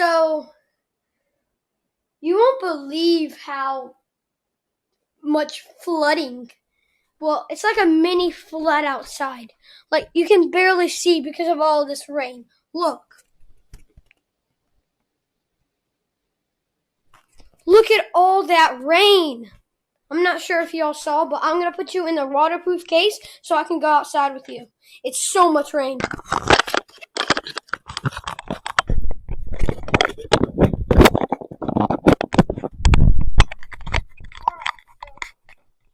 So you won't believe how much flooding. Well, it's like a mini flood outside. Like you can barely see because of all this rain. Look. Look at all that rain. I'm not sure if y'all saw, but I'm going to put you in the waterproof case so I can go outside with you. It's so much rain.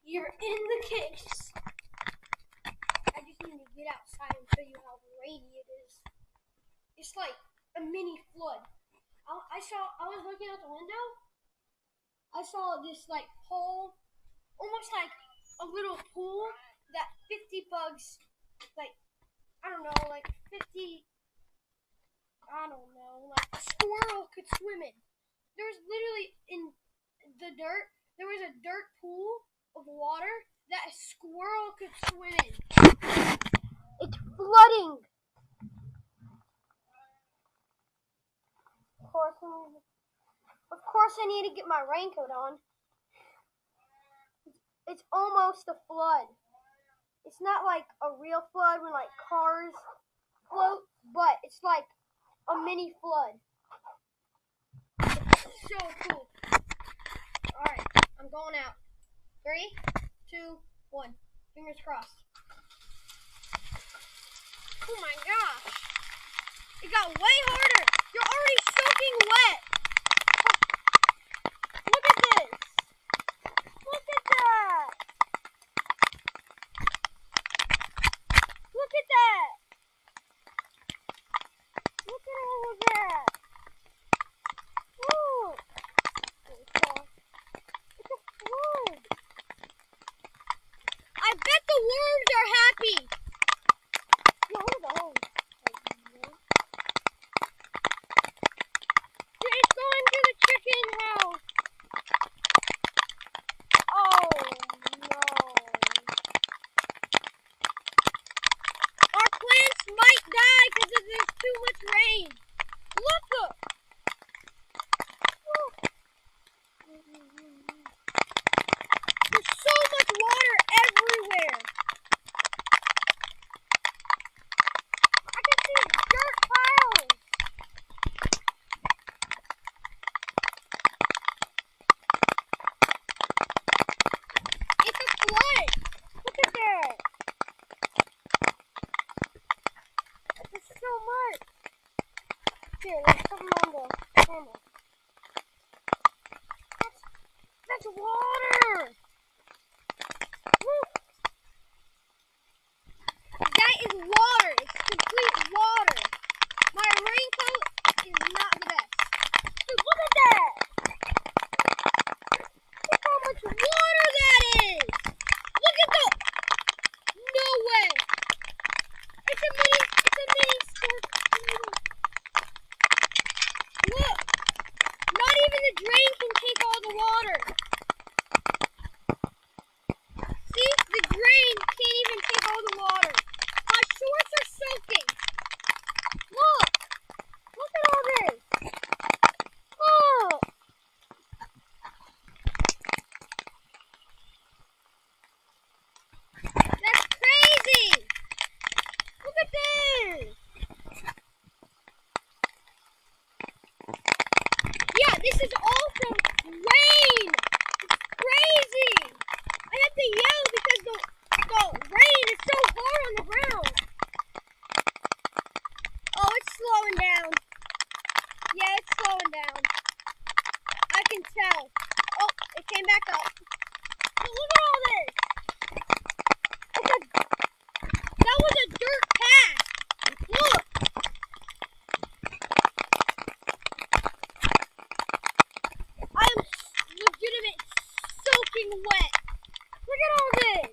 You're in the case. I just need to get outside and show you how rainy it is. It's like a mini flood. I was looking out the window. I saw this like hole, almost like a little pool that 50 bugs, like, I don't know, like 50, I don't know, like a squirrel could swim in. There was literally in the dirt, there was a dirt pool of water that a squirrel could swim in. It's flooding. Of course I need to get my raincoat on. It's almost a flood. It's not like a real flood when like cars float, but it's like a mini flood. It's so cool. Alright, I'm going out. 3, 2, 1. Fingers crossed. Oh my gosh. It got way harder. You're already soaking wet. Look at this. Look at that. Look at that. Look at all of that. Ooh. It's a flood. I bet the worms are happy. No, no. It's going to the chicken house. Oh no. Our plants might die because there's too much rain. Look. There's so much water everywhere. I can see dirt piles. It's a flood. Look at that. There's so much. Here, let's put them on the camera. That's water. Look. That is water. It's complete water. My raincoat is not the best. Dude, look at that. Look how much water that is. Look at the. No way. It's a mini sport. Look. Not even the drain can take all the water. See? The drain can't even take all the water. My shorts are soaking. Look. Look at all this. Look. That's crazy. Look at this. Yeah, this is all from rain. It's crazy. I have to yell because the rain is so hard on the ground. Oh, it's slowing down. Yeah, it's slowing down. I can tell. Oh, it came back up. But look at all this. That was a dirt path. Look. I am legitimate soaking wet. Look at all this.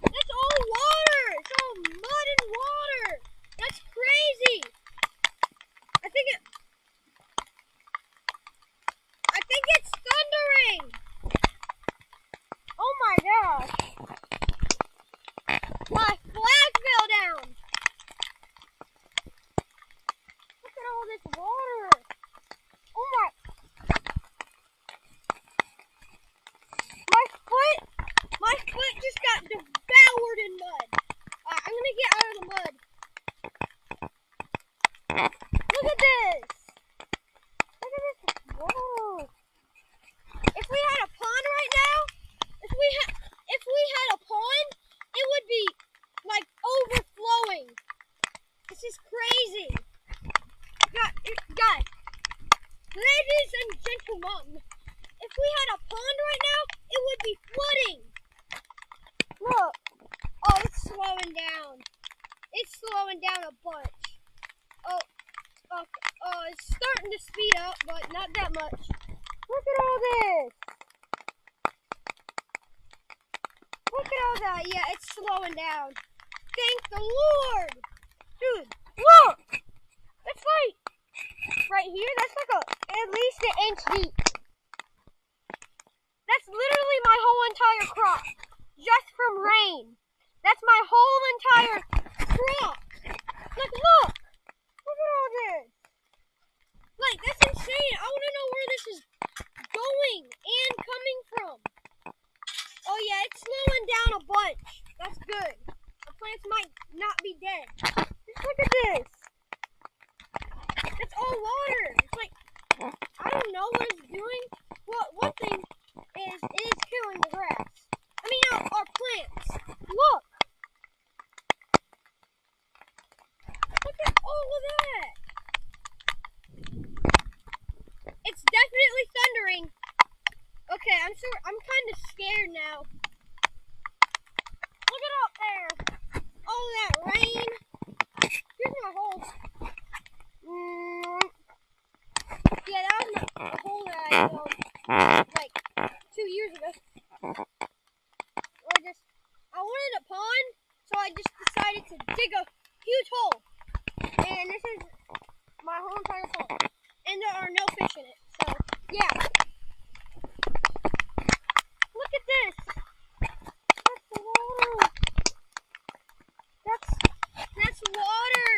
That's all water. It's all mud and water. That's crazy. I think it's thundering. this water. Oh my. My foot just got devoured in mud. I'm gonna get out of the mud. Look at this. Look at this. Whoa. If we had a pond right now, if we had a pond, it would be like overflowing. This is crazy. Guys, ladies and gentlemen, if we had a pond right now, it would be flooding. Look. Oh, it's slowing down. It's slowing down a bunch. Oh, it's starting to speed up, but not that much. Look at all this. Look at all that. Yeah, it's slowing down. Thank the Lord. Dude, look. That's like, right here, that's like at least an inch deep. That's literally my whole entire crop. Just from rain. That's my whole entire crop. Like, look. Look at all this. Like, that's insane. I want to know where this is going and coming from. Oh, yeah, it's slowing down a bunch. That's good. The plants might not be dead. Just look at this. It's all water. It's like, I don't know what it's doing. Well, one thing is it is killing the grass. I mean, our plants. Look. Look at all of that. It's definitely thundering. Okay, I'm kind of scared now. Look at up there. All that rain. Here's my holes. Yeah, that was a hole that I built like 2 years ago. I wanted a pond, so I just decided to dig a huge hole. And this is my whole entire pond. And there are no fish in it. So, yeah. Look at this. That's water. That's water.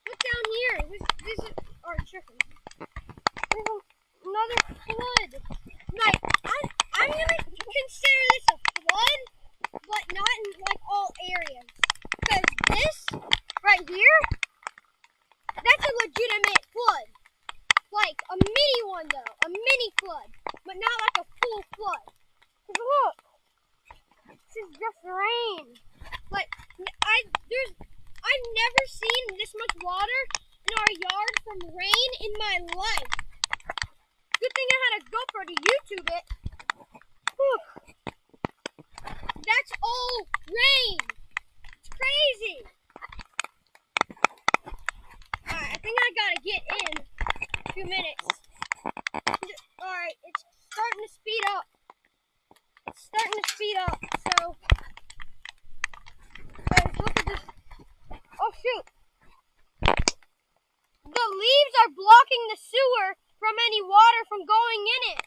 Look down here. This is our chicken. There's another flood. Like, I'm gonna consider this a flood, but not in like all areas. Because this right here, that's a legitimate flood. Like a mini one though, a mini flood, but not like a full flood. Cause look, this is just rain. Like I've never seen this much water in our yard from rain in my life. Good thing I had a GoPro to YouTube it. Whew. That's all rain. It's crazy. Alright, I think I gotta get in a few minutes. Alright, it's starting to speed up. So, guys, look at this. Oh shoot. The leaves are blocking the sewer from any water from going in it.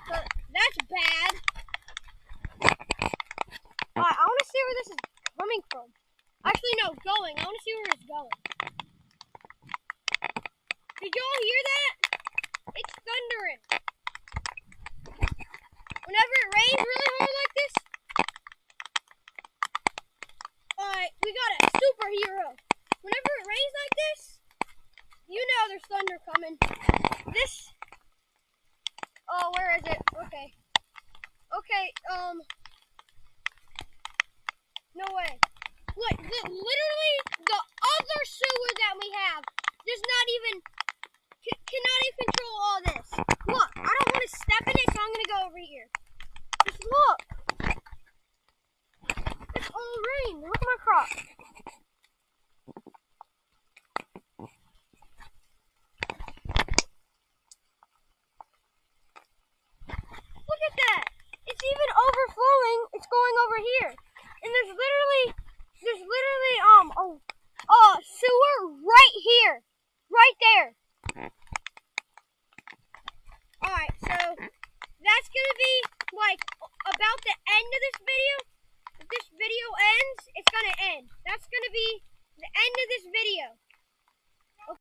So that's bad. Alright, I want to see where this is coming from. Actually, no, going. I want to see where it's going. Did y'all hear that? It's thundering. Whenever it rains really hard like this, alright, we got a superhero. Whenever it rains like this, you know there's thunder coming. Where is it? Okay, no way. Look, literally the other sewer that we